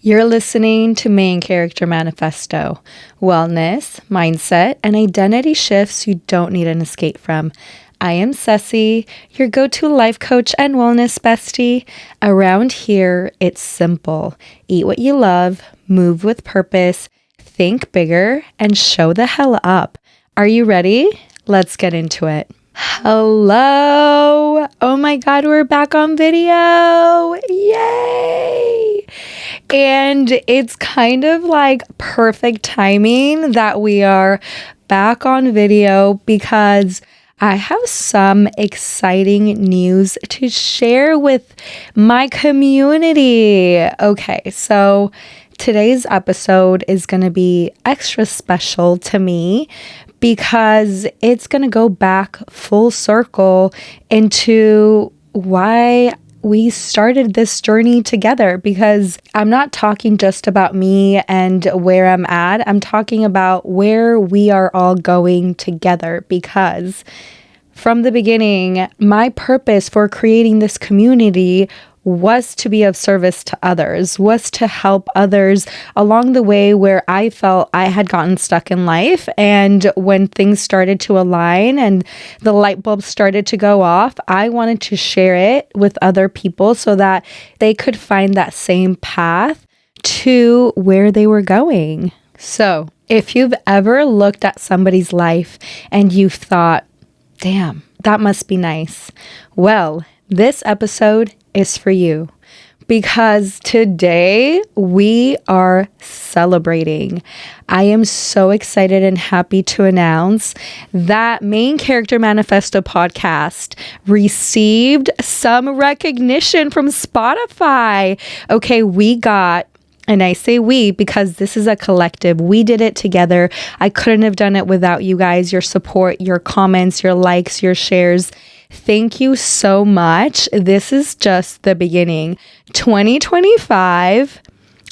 You're listening to Main Character Manifesto, wellness, mindset, and identity shifts you don't need an escape from. I am Ceci, your go-to life coach and wellness bestie. Around here, it's simple. Eat what you love, move with purpose, think bigger, and show the hell up. Are you ready? Let's get into it. Hello! Oh my God, we're back on video! Yay! And it's kind of like perfect timing that we are back on video because I have some exciting news to share with my community. Okay, so today's episode is going to be extra special to me because it's going to go back full circle into why we started this journey together, because I'm not talking just about me and where I'm at. I'm talking about where we are all going together, because from the beginning, my purpose for creating this community was to be of service to others, was to help others along the way where I felt I had gotten stuck in life. And when things started to align and the light bulbs started to go off, I wanted to share it with other people so that they could find that same path to where they were going. So if you've ever looked at somebody's life and you've thought, damn, that must be nice. Well, this episode is for you, because today we are celebrating. I am so excited and happy to announce that Main Character Manifesto podcast received some recognition from Spotify. Okay, we got, and I say we because this is a collective. We did it together. I couldn't have done it without you guys, your support, your comments, your likes, your shares. Thank you so much. This is just the beginning. 2025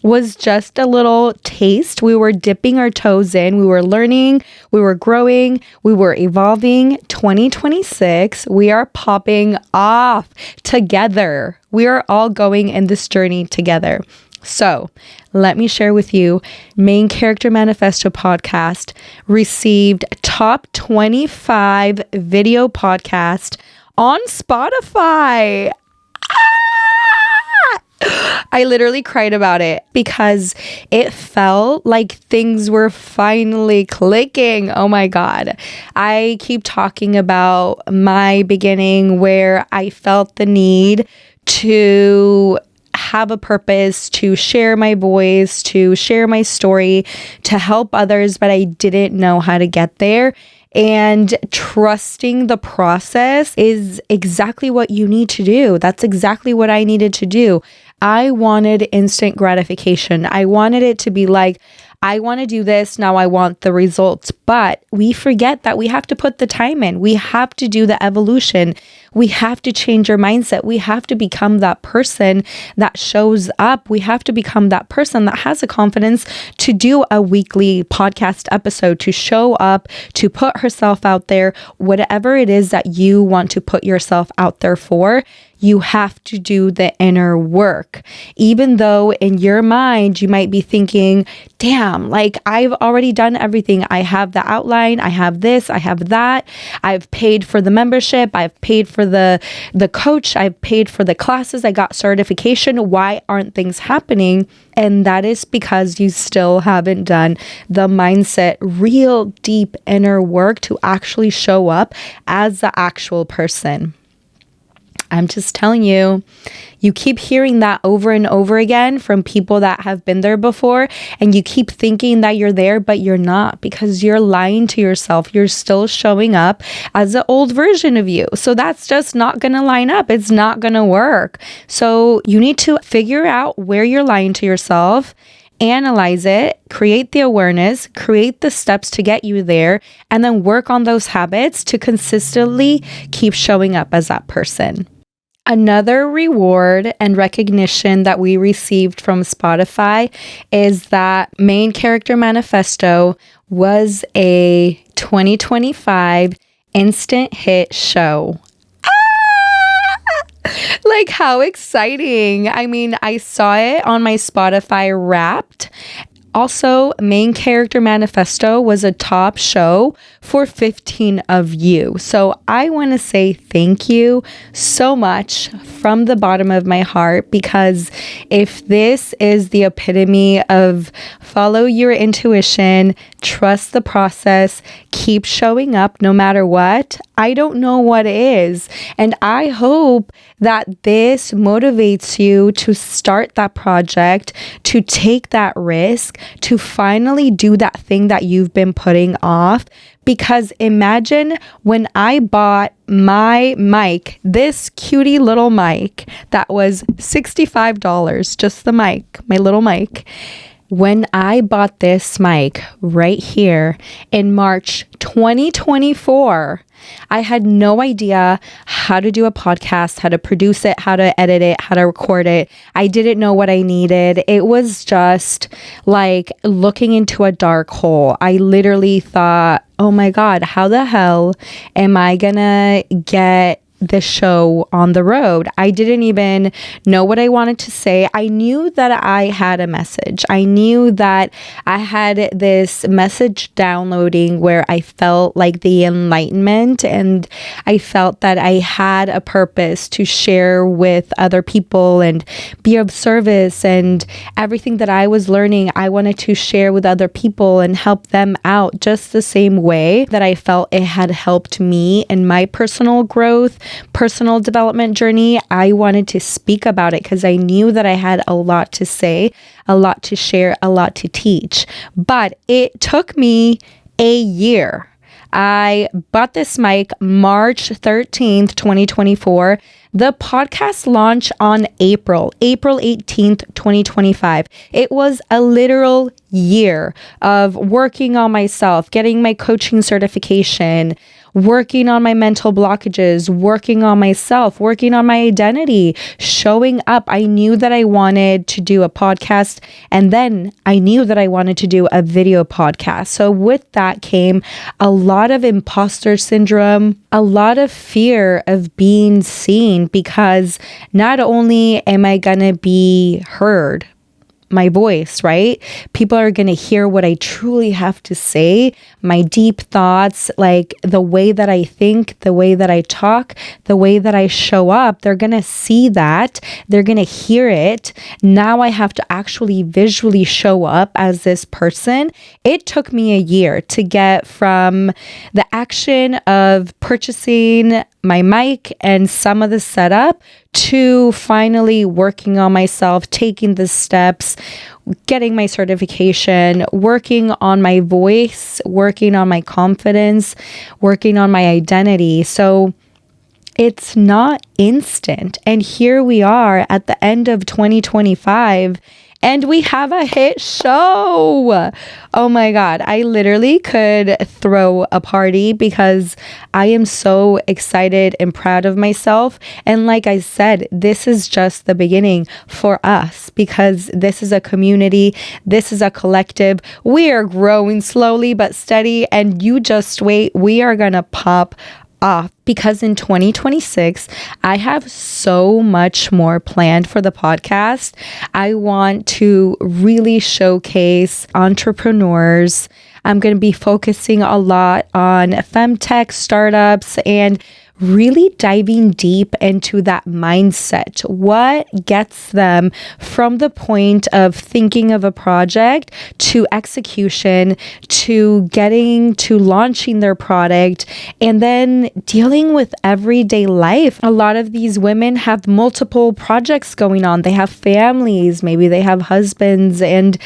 was just a little taste. We were dipping our toes in. We were learning. We were growing. We were evolving. 2026, we are popping off together. We are all going in this journey together. So let me share with you, Main Character Manifesto podcast received top 25 video podcast on Spotify. I literally cried about it because it felt like things were finally clicking. Oh my God. I keep talking about my beginning where I felt the need to have a purpose, to share my voice, to share my story, to help others, but I didn't know how to get there. And trusting the process is exactly what you need to do. That's exactly what I needed to do. I wanted instant gratification. I wanted it to be like, I want to do this, now I want the results. But we forget that we have to put the time in. We have to do the evolution. We have to change our mindset. We have to become that person that shows up. We have to become that person that has the confidence to do a weekly podcast episode, to show up, to put herself out there. Whatever it is that you want to put yourself out there for, you have to do the inner work. Even though in your mind, you might be thinking, damn, like I've already done everything. I have the outline. I have this. I have that. I've paid for the membership. I've paid for the coach. I've paid for the classes. I got certification. Why aren't things happening? And that is because you still haven't done the mindset, real deep inner work to actually show up as the actual person. I'm just telling you, you keep hearing that over and over again from people that have been there before, and you keep thinking that you're there, but you're not, because you're lying to yourself. You're still showing up as an old version of you. So that's just not going to line up. It's not going to work. So you need to figure out where you're lying to yourself, analyze it, create the awareness, create the steps to get you there, and then work on those habits to consistently keep showing up as that person. Another reward and recognition that we received from Spotify is that Main Character Manifesto was a 2025 instant hit show. Like, how exciting. I mean, I saw it on my Spotify Wrapped. Also, Main Character Manifesto was a top show for 15 of you. So I want to say thank you so much from the bottom of my heart, because if this is the epitome of follow your intuition, trust the process, keep showing up no matter what, I don't know what is. And I hope that this motivates you to start that project, to take that risk, to finally do that thing that you've been putting off. Because imagine when I bought my mic, this cutie little mic that was $65, just the mic, my little mic. When I bought this mic right here in March 2024, I had no idea how to do a podcast, how to produce it, how to edit it, how to record it. I didn't know what I needed. It was just like looking into a dark hole. I literally thought, oh my God, how the hell am I gonna get the show on the road? I didn't even know what I wanted to say. I knew that I had a message. I knew that I had this message downloading where I felt like the enlightenment, and I felt that I had a purpose to share with other people and be of service, and everything that I was learning, I wanted to share with other people and help them out just the same way that I felt it had helped me in my personal growth, personal development journey. I wanted to speak about it because I knew that I had a lot to say, a lot to share, a lot to teach. But it took me a year. I bought this mic March 13th, 2024. The podcast launched on April 18th, 2025. It was a literal year of working on myself, getting my coaching certification, working on my mental blockages, working on myself, working on my identity, showing up. I knew that I wanted to do a podcast, and then I knew that I wanted to do a video podcast. So with that came a lot of imposter syndrome, a lot of fear of being seen, because not only am I going to be heard, my voice, right? People are going to hear what I truly have to say, my deep thoughts, like the way that I think, the way that I talk, the way that I show up. They're going to see that. They're going to hear it. Now I have to actually visually show up as this person. It took me a year to get from the action of purchasing my mic and some of the setup to finally working on myself, taking the steps, getting my certification, working on my voice, working on my confidence, working on my identity. So it's not instant. And here we are at the end of 2025. And we have a hit show. Oh my God. I literally could throw a party because I am so excited and proud of myself. And like I said, this is just the beginning for us, because this is a community. This is a collective. We are growing slowly but steady. And you just wait. We are going to pop off, because in 2026, I have so much more planned for the podcast. I want to really showcase entrepreneurs. I'm going to be focusing a lot on femtech startups and really diving deep into that mindset. What gets them from the point of thinking of a project to execution, to getting to launching their product, and then dealing with everyday life. A lot of these women have multiple projects going on. They have families, maybe they have husbands, and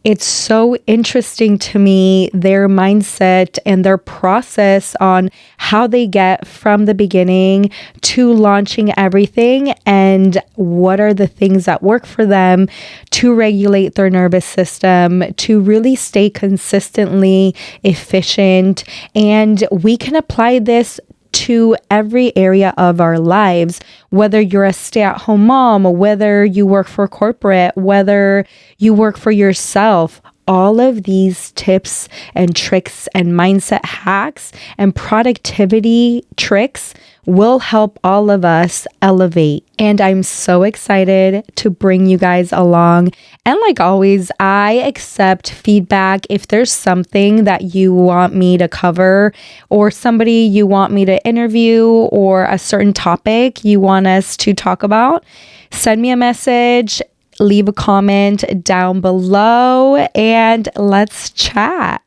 it's so interesting to me, their mindset and their process on how they get from the beginning to launching everything, and what are the things that work for them to regulate their nervous system, to really stay consistently efficient. And we can apply this to every area of our lives, whether you're a stay-at-home mom, whether you work for corporate, whether you work for yourself. all of these tips and tricks and mindset hacks and productivity tricks will help all of us elevate. And I'm so excited to bring you guys along. And like always, I accept feedback. If there's something that you want me to cover, or somebody you want me to interview, or a certain topic you want us to talk about, send me a message, leave a comment down below, and let's chat.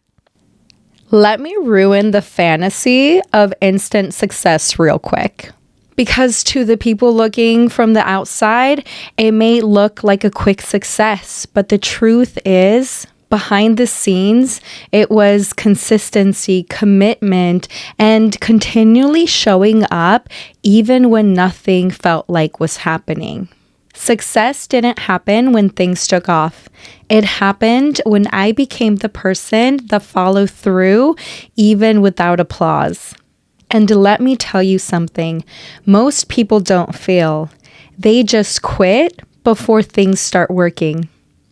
Let me ruin the fantasy of instant success real quick. Because to the people looking from the outside, it may look like a quick success, but the truth is, behind the scenes, it was consistency, commitment, and continually showing up even when nothing felt like was happening. Success didn't happen when things took off. It happened when I became the person that followed through even without applause. And let me tell you something, most people don't fail. They just quit before things start working.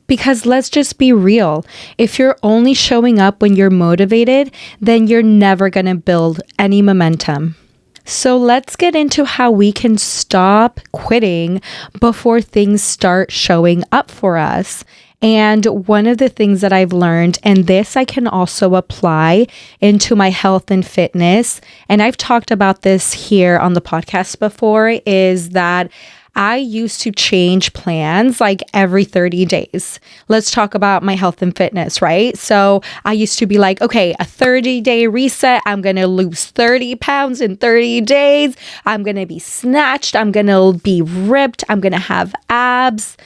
Because let's just be real, if you're only showing up when you're motivated, then you're never going to build any momentum. So let's get into how we can stop quitting before things start showing up for us. And one of the things that I've learned, and this I can also apply into my health and fitness, and I've talked about this here on the podcast before, is that I used to change plans like every 30 days. Let's talk about my health and fitness, right? So I used to be like, okay, a 30-day reset. I'm going to lose 30 pounds in 30 days. I'm going to be snatched. I'm going to be ripped. I'm going to have abs.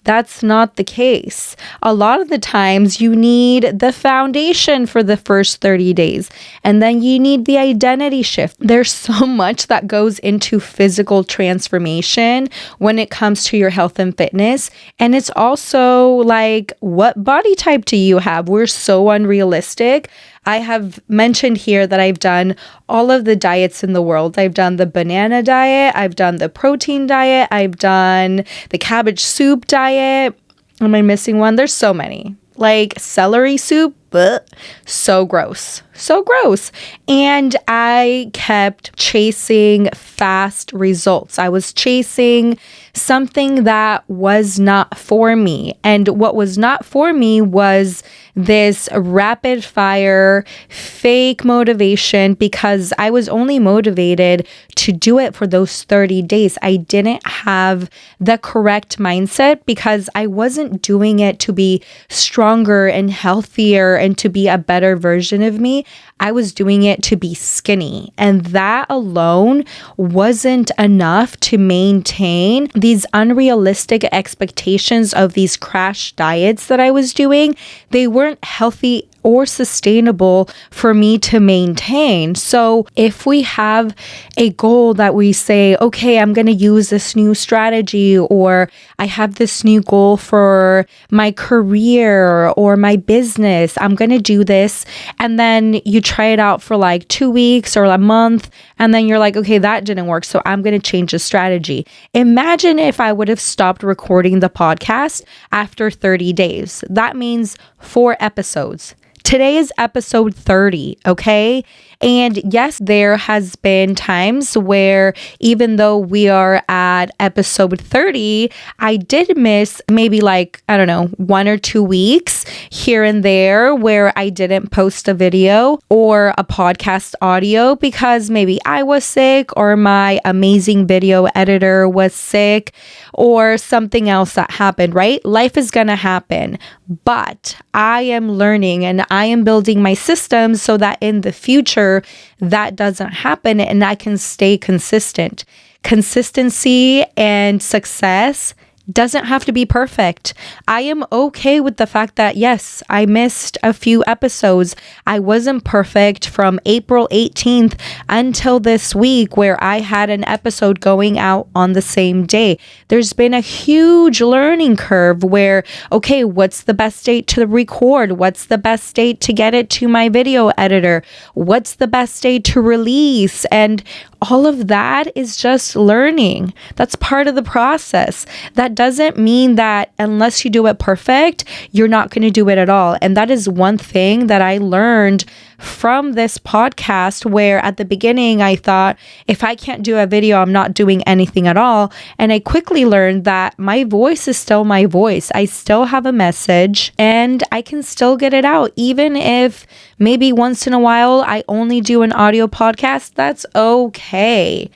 That's not the case. A lot of the times you need the foundation for the first 30 days, and then you need the identity shift. There's so much that goes into physical transformation when it comes to your health and fitness. And it's also like, what body type do you have? We're so unrealistic. I have mentioned here that I've done all of the diets in the world. I've done the banana diet. I've done the protein diet. I've done the cabbage soup diet. Am I missing one? There's so many. Like celery soup. Bleh, so gross. So gross. And I kept chasing fast results. I was chasing something that was not for me. And what was not for me was this rapid fire fake motivation, because I was only motivated to do it for those 30 days. I didn't have the correct mindset because I wasn't doing it to be stronger and healthier and to be a better version of me. I was doing it to be skinny. And that alone wasn't enough to maintain these unrealistic expectations of these crash diets that I was doing. They weren't healthy or sustainable for me to maintain. So if we have a goal that we say, okay, I'm going to use this new strategy, or I have this new goal for my career or my business, I'm going to do this. And then you try it out for like 2 weeks or a month, and then you're like, okay, that didn't work, so I'm going to change the strategy. Imagine if I would have stopped recording the podcast after 30 days. That means 4 episodes. Today is episode 30, okay? And yes, there has been times where even though we are at episode 30, I did miss maybe like, 1 or 2 weeks here and there where I didn't post a video or a podcast audio because maybe I was sick or my amazing video editor was sick or something else that happened, right? Life is gonna happen, but I am learning and I am building my systems so that in the future, that doesn't happen and I can stay consistent. Consistency and success doesn't have to be perfect. I am okay with the fact that, yes, I missed a few episodes. I wasn't perfect from April 18th until this week where I had an episode going out on the same day. There's been a huge learning curve where, okay, what's the best date to record? What's the best date to get it to my video editor? What's the best date to release? And all of that is just learning. That's part of the process. That doesn't mean that unless you do it perfect, you're not going to do it at all. And that is one thing that I learned from this podcast, where at the beginning I thought, if I can't do a video, I'm not doing anything at all. And I quickly learned that my voice is still my voice. I still have a message and I can still get it out. Even if maybe once in a while I only do an audio podcast, that's okay.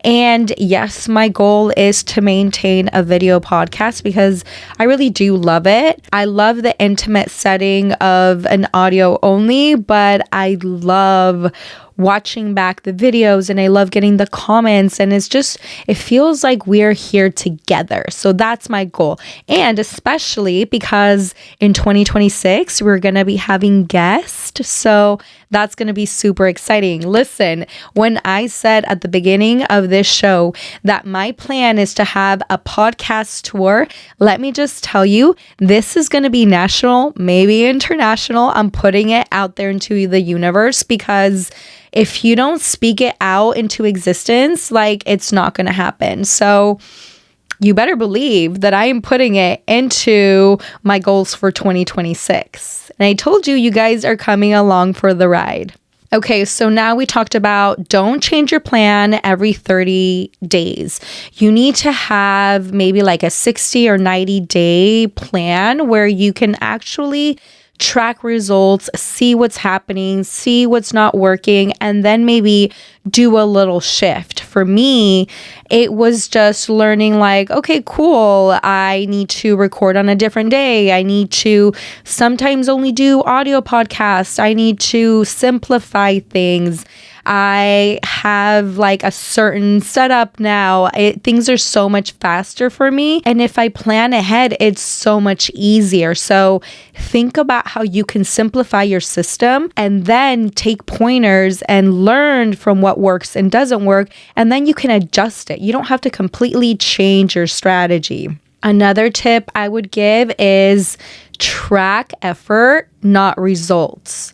And yes, my goal is to maintain a video podcast because I really do love it. I love the intimate setting of an audio only, but I love watching back the videos and I love getting the comments, and it feels like we're here together. So that's my goal. And especially because in 2026, we're going to be having guests. So that's going to be super exciting. Listen, when I said at the beginning of this show that my plan is to have a podcast tour, let me just tell you, this is going to be national, maybe international. I'm putting it out there into the universe because if you don't speak it out into existence, like, it's not going to happen. So you better believe that I am putting it into my goals for 2026. And I told you, you guys are coming along for the ride. Okay, so now we talked about don't change your plan every 30 days. You need to have maybe like a 60 or 90 day plan where you can actually track results, see what's happening, see what's not working, and then maybe do a little shift. For me, it was just learning like, okay, cool, I need to record on a different day. I need to sometimes only do audio podcasts. I need to simplify things. I have like a certain setup now. Things are so much faster for me. And if I plan ahead, it's so much easier. So think about how you can simplify your system and then take pointers and learn from what works and doesn't work. And then you can adjust it. You don't have to completely change your strategy. Another tip I would give is track effort, not results.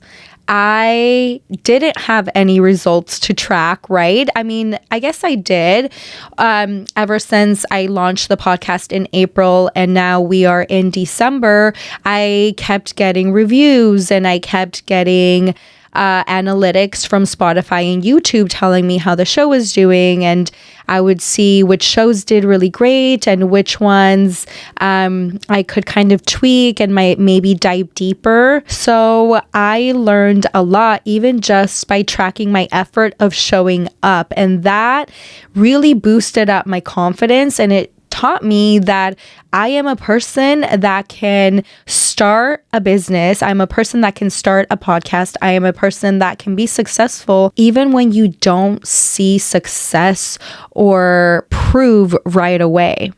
I didn't have any results to track, right? I mean, I guess I did ever since I launched the podcast in April and now we are in December. I kept getting reviews and I kept getting analytics from Spotify and YouTube telling me how the show was doing, and I would see which shows did really great and which ones I could kind of tweak and might maybe dive deeper. So I learned a lot even just by tracking my effort of showing up, and that really boosted up my confidence, and it taught me that I am a person that can start a business. I'm a person that can start a podcast. I am a person that can be successful even when you don't see success or prove right away.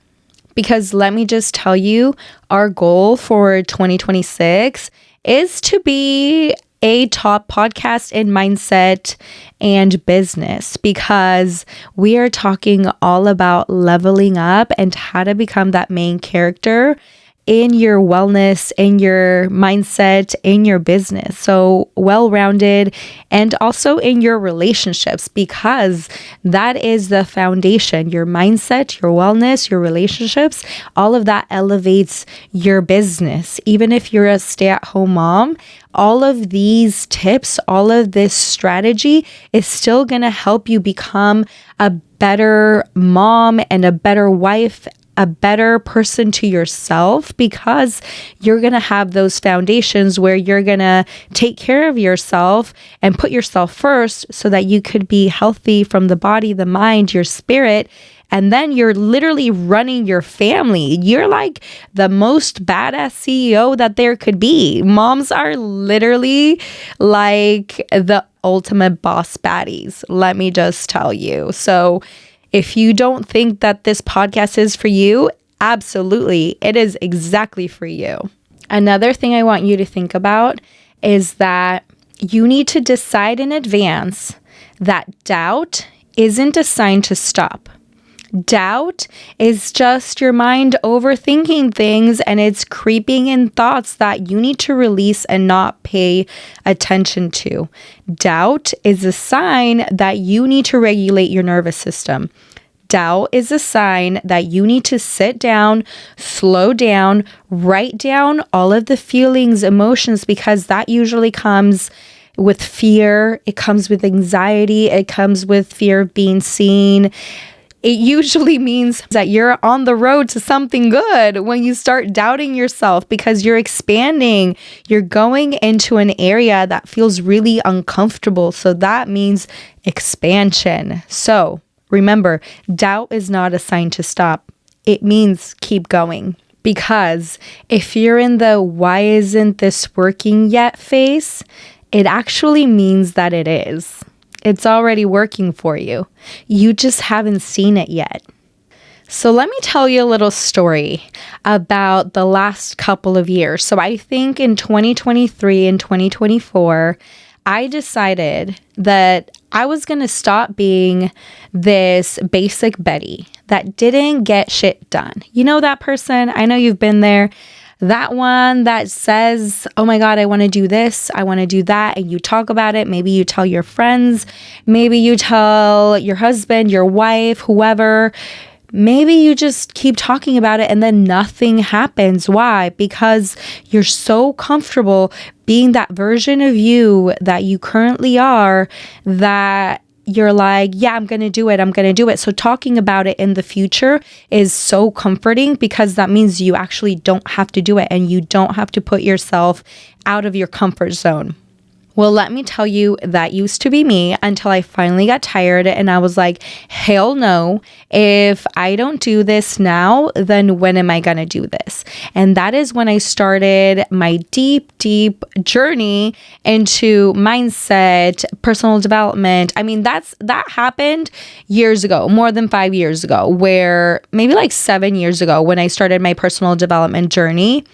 Because let me just tell you, our goal for 2026 is to be a top podcast in mindset and business, because we are talking all about leveling up and how to become that main character in your wellness, in your mindset, in your business. So well-rounded, and also in your relationships, because that is the foundation. Your mindset, your wellness, your relationships, all of that elevates your business. Even if you're a stay-at-home mom, all of these tips, all of this strategy is still going to help you become a better mom and a better wife, a better person to yourself, because you're going to have those foundations where you're going to take care of yourself and put yourself first so that you could be healthy from the body, the mind, your spirit. And then you're literally running your family. You're like the most badass CEO that there could be. Moms are literally like the ultimate boss baddies, let me just tell you. So if you don't think that this podcast is for you, absolutely, it is exactly for you. Another thing I want you to think about is that you need to decide in advance that doubt isn't a sign to stop. Doubt is just your mind overthinking things, and it's creeping in thoughts that you need to release and not pay attention to. Doubt is a sign that you need to regulate your nervous system. Doubt is a sign that you need to sit down, slow down, write down all of the feelings, emotions, because that usually comes with fear. It comes with anxiety. It comes with fear of being seen. It usually means that you're on the road to something good when you start doubting yourself, because you're expanding. You're going into an area that feels really uncomfortable. So that means expansion. So remember, doubt is not a sign to stop. It means keep going. Because if you're in the why isn't this working yet phase, it actually means that it is. It's already working for you. You just haven't seen it yet. So let me tell you a little story about the last couple of years. So I think in 2023 and 2024, I decided that I was going to stop being this basic Betty that didn't get shit done. You know that person? I know you've been there. That one that says, oh my God, I want to do this, I want to do that, and you talk about it. Maybe you tell your friends, maybe you tell your husband, your wife, whoever. Maybe you just keep talking about it and then nothing happens. Why? Because you're so comfortable being that version of you that you currently are that you're like, yeah, I'm going to do it. I'm going to do it. So talking about it in the future is so comforting, because that means you actually don't have to do it and you don't have to put yourself out of your comfort zone. Well, let me tell you, that used to be me until I finally got tired and I was like, hell no. If I don't do this now, then when am I going to do this? And that is when I started my deep, deep journey into mindset, personal development. I mean, that happened years ago, more than 5 years ago, where maybe like 7 years ago when I started my personal development journey.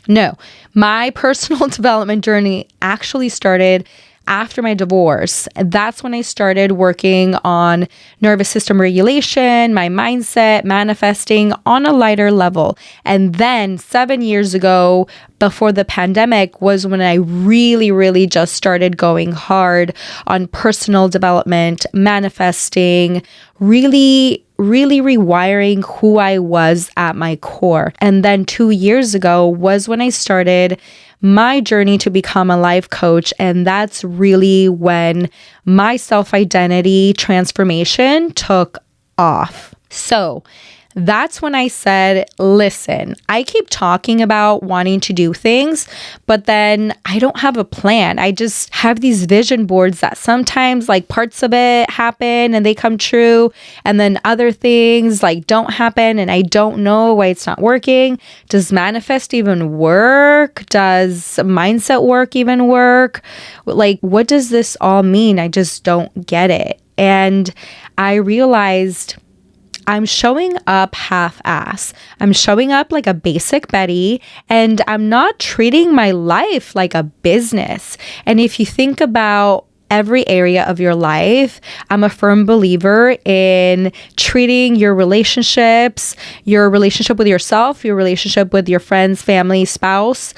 No, my personal development journey actually started after my divorce. That's when I started working on nervous system regulation, my mindset, manifesting on a lighter level. And then 7 years ago, before the pandemic, was when I really, really just started going hard on personal development, manifesting, really rewiring who I was at my core. And then 2 years ago was when I started my journey to become a life coach. And that's really when my self-identity transformation took off. So that's when I said, listen, I keep talking about wanting to do things, but then I don't have a plan. I just have these vision boards that sometimes like parts of it happen and they come true. And then other things like don't happen and I don't know why it's not working. Does manifest even work? Does mindset work even work? Like, what does this all mean? I just don't get it. And I realized I'm showing up half-ass. I'm showing up like a basic Betty, and I'm not treating my life like a business. And if you think about every area of your life, I'm a firm believer in treating your relationships, your relationship with yourself, your relationship with your friends, family, spouse.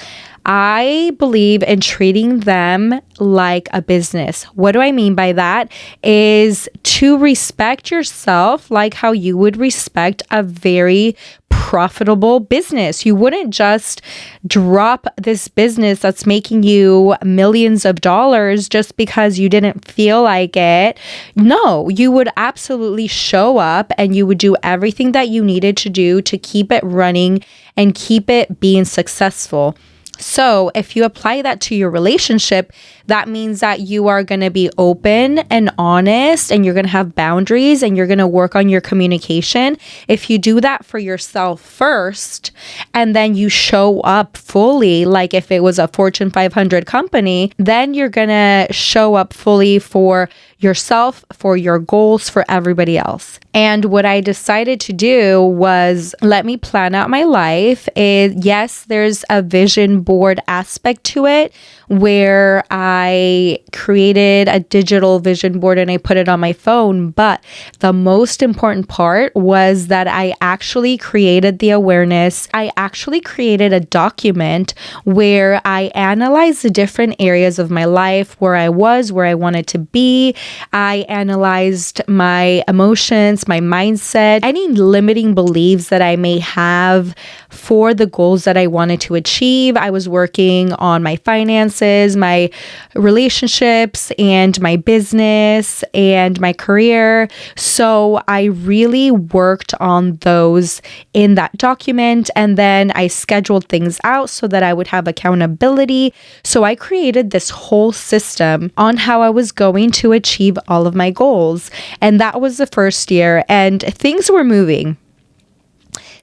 I believe in treating them like a business. What do I mean by that? Is to respect yourself like how you would respect a very profitable business. You wouldn't just drop this business that's making you millions of dollars just because you didn't feel like it. No, you would absolutely show up and you would do everything that you needed to do to keep it running and keep it being successful. So if you apply that to your relationship, that means that you are going to be open and honest, and you're going to have boundaries, and you're going to work on your communication. If you do that for yourself first, and then you show up fully, like if it was a Fortune 500 company, then you're going to show up fully for yourself, for your goals, for everybody else. And what I decided to do was let me plan out my life. Yes, there's a vision board aspect to it where I created a digital vision board and I put it on my phone. But the most important part was that I actually created the awareness. I actually created a document where I analyzed the different areas of my life, where I was, where I wanted to be, I analyzed my emotions, my mindset, any limiting beliefs that I may have for the goals that I wanted to achieve. I was working on my finances, my relationships, and my business and my career. So I really worked on those in that document, and then I scheduled things out so that I would have accountability. So I created this whole system on how I was going to achieve all of my goals. And that was the first year, and things were moving.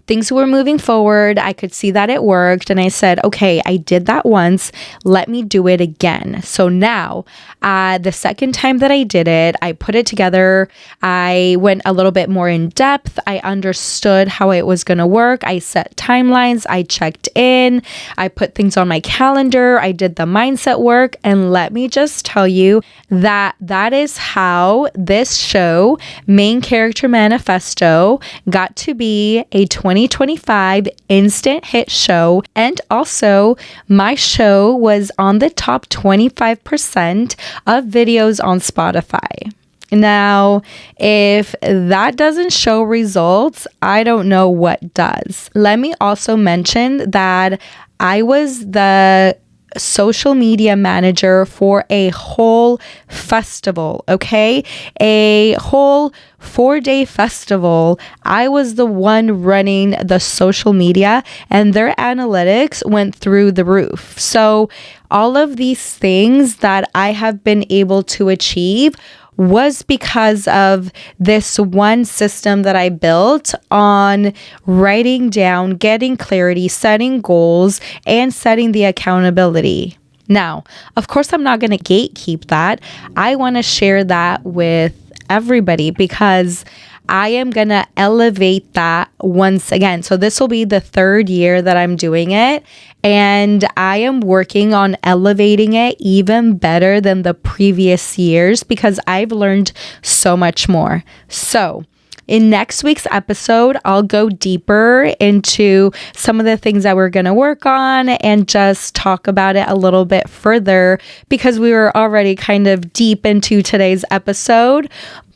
Things were moving forward. I could see that it worked. And I said, okay, I did that once. Let me do it again. So now, the second time that I did it, I put it together. I went a little bit more in depth. I understood how it was going to work. I set timelines. I checked in. I put things on my calendar. I did the mindset work. And let me just tell you that that is how this show, Main Character Manifesto, got to be a 2025 instant hit show. And also, my show was on the top 25% of videos on Spotify. Now, if that doesn't show results, I don't know what does. Let me also mention that I was the social media manager for a whole festival, okay? A whole 4-day festival. I was the one running the social media, and their analytics went through the roof. So all of these things that I have been able to achieve was because of this one system that I built on writing down, getting clarity, setting goals, and setting the accountability. Now, of course, I'm not going to gatekeep that. I want to share that with everybody because I am going to elevate that once again. So this will be the third year that I'm doing it. And I am working on elevating it even better than the previous years because I've learned so much more. So in next week's episode, I'll go deeper into some of the things that we're going to work on and just talk about it a little bit further because we were already kind of deep into today's episode.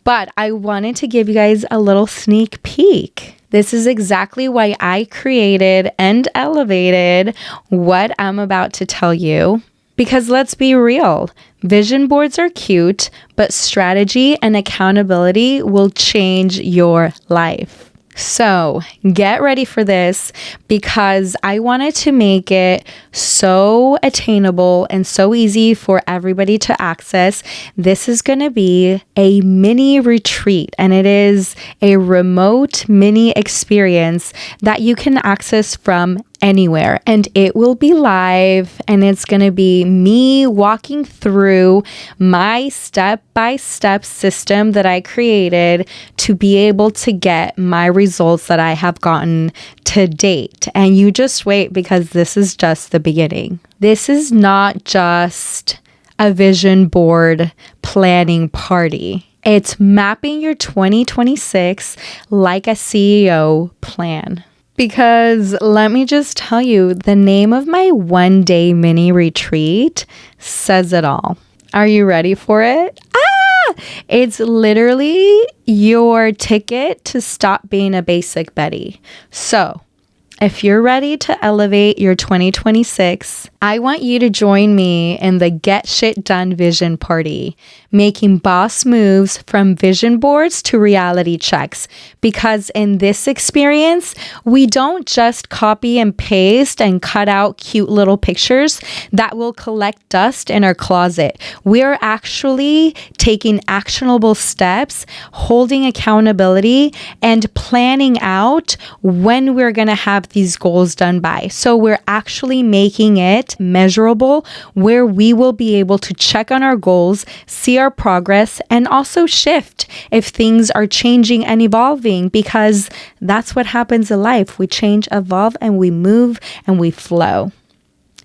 But I wanted to give you guys a little sneak peek. This is exactly why I created and elevated what I'm about to tell you. Because let's be real, vision boards are cute, but strategy and accountability will change your life. So get ready for this because I wanted to make it so attainable and so easy for everybody to access. This is going to be a mini retreat, and it is a remote mini experience that you can access from anywhere, and it will be live, and it's going to be me walking through my step-by-step system that I created to be able to get my results that I have gotten to date. And you just wait because this is just the beginning. This is not just a vision board planning party. It's mapping your 2026 like a CEO plan. Because let me just tell you, the name of my 1-day mini retreat says it all. Are you ready for it? It's literally your ticket to stop being a basic Betty. So, if you're ready to elevate your 2026, I want you to join me in the Get Shit Done Vision Party, making boss moves from vision boards to reality checks. Because in this experience, we don't just copy and paste and cut out cute little pictures that will collect dust in our closet. We're actually taking actionable steps, holding accountability, and planning out when we're going to have these goals done by. So we're actually making it measurable where we will be able to check on our goals, see our progress, and also shift if things are changing and evolving, because that's what happens in life. We change, evolve, and we move and we flow.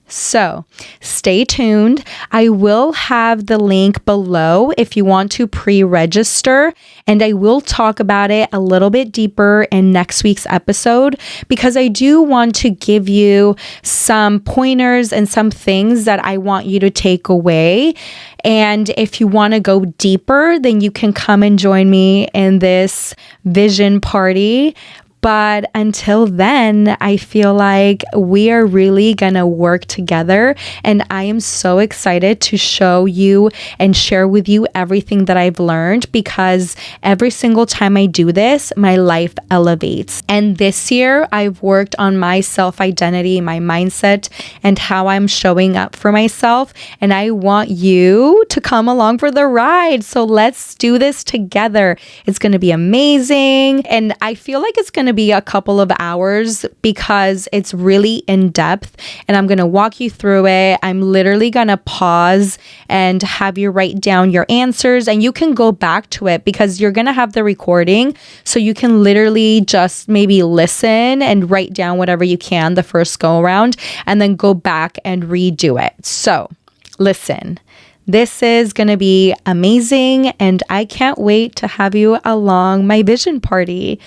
So stay tuned. I will have the link below if you want to pre-register, and I will talk about it a little bit deeper in next week's episode because I do want to give you some pointers and some things that I want you to take away. And if you want to go deeper, then you can come and join me in this vision party. But until then, I feel like we are really going to work together. And I am so excited to show you and share with you everything that I've learned because every single time I do this, my life elevates. And this year, I've worked on my self-identity, my mindset, and how I'm showing up for myself. And I want you to come along for the ride. So let's do this together. It's going to be amazing. And I feel like it's going to be a couple of hours because it's really in depth and I'm going to walk you through it. I'm literally going to pause and have you write down your answers and you can go back to it because you're going to have the recording. So you can literally just maybe listen and write down whatever you can the first go around and then go back and redo it. So listen. This is going to be amazing and I can't wait to have you along my vision party.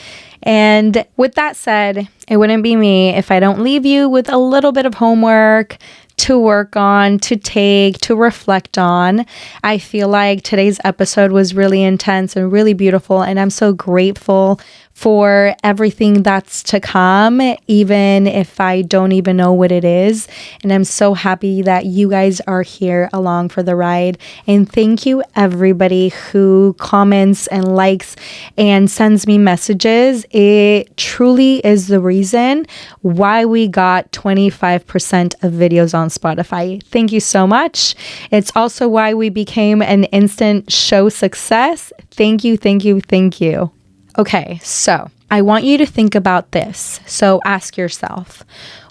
And with that said, it wouldn't be me if I don't leave you with a little bit of homework to work on, to take, to reflect on. I feel like today's episode was really intense and really beautiful, and I'm so grateful for everything that's to come, even if I don't even know what it is. And I'm so happy that you guys are here along for the ride. And thank you everybody who comments and likes and sends me messages. It truly is the reason why we got 25% of videos on Spotify. Thank you so much. It's also why we became an instant show success. Thank you, thank you, thank you. Okay, so I want you to think about this. So ask yourself,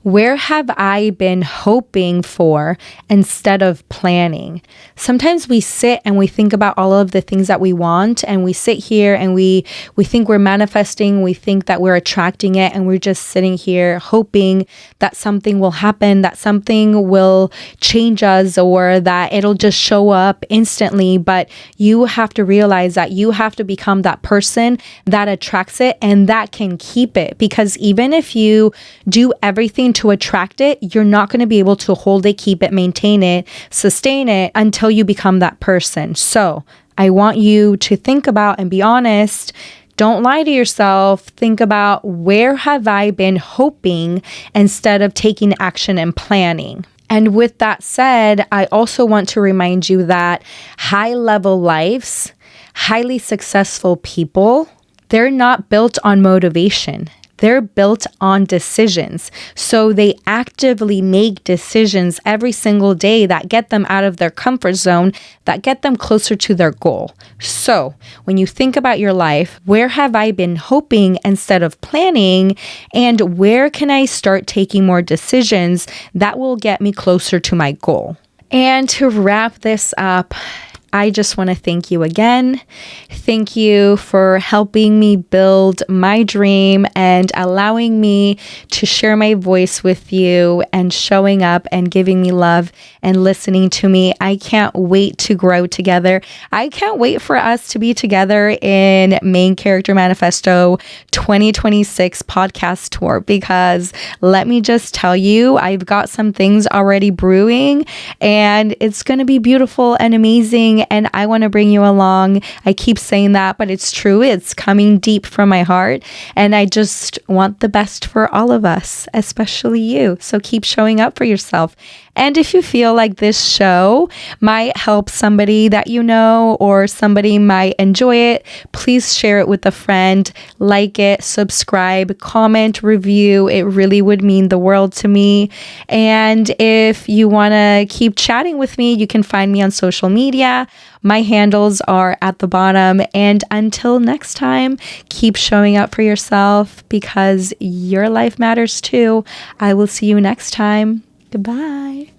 where have I been hoping for instead of planning? Sometimes we sit and we think about all of the things that we want and we sit here and we think we're manifesting, we think that we're attracting it and we're just sitting here hoping that something will happen, that something will change us or that it'll just show up instantly. But you have to realize that you have to become that person that attracts it and that can keep it, because even if you do everything to attract it, you're not going to be able to hold it, keep it, maintain it, sustain it until you become that person. So I want you to think about and be honest. Don't lie to yourself. Think about, where have I been hoping instead of taking action and planning? And with that said, I also want to remind you that high-level lives, highly successful people, they're not built on motivation. They're built on decisions. So they actively make decisions every single day that get them out of their comfort zone, that get them closer to their goal. So when you think about your life, where have I been hoping instead of planning? And where can I start taking more decisions that will get me closer to my goal? And to wrap this up, I just want to thank you again. Thank you for helping me build my dream and allowing me to share my voice with you and showing up and giving me love and listening to me. I can't wait to grow together. I can't wait for us to be together in Main Character Manifesto 2026 podcast tour, because let me just tell you, I've got some things already brewing and it's going to be beautiful and amazing. And I want to bring you along. I keep saying that, but it's true. It's coming deep from my heart. And I just want the best for all of us, especially you. So keep showing up for yourself. And if you feel like this show might help somebody that you know or somebody might enjoy it, please share it with a friend, like it, subscribe, comment, review. It really would mean the world to me. And if you want to keep chatting with me, you can find me on social media. My handles are at the bottom. And until next time, keep showing up for yourself because your life matters too. I will see you next time. Goodbye.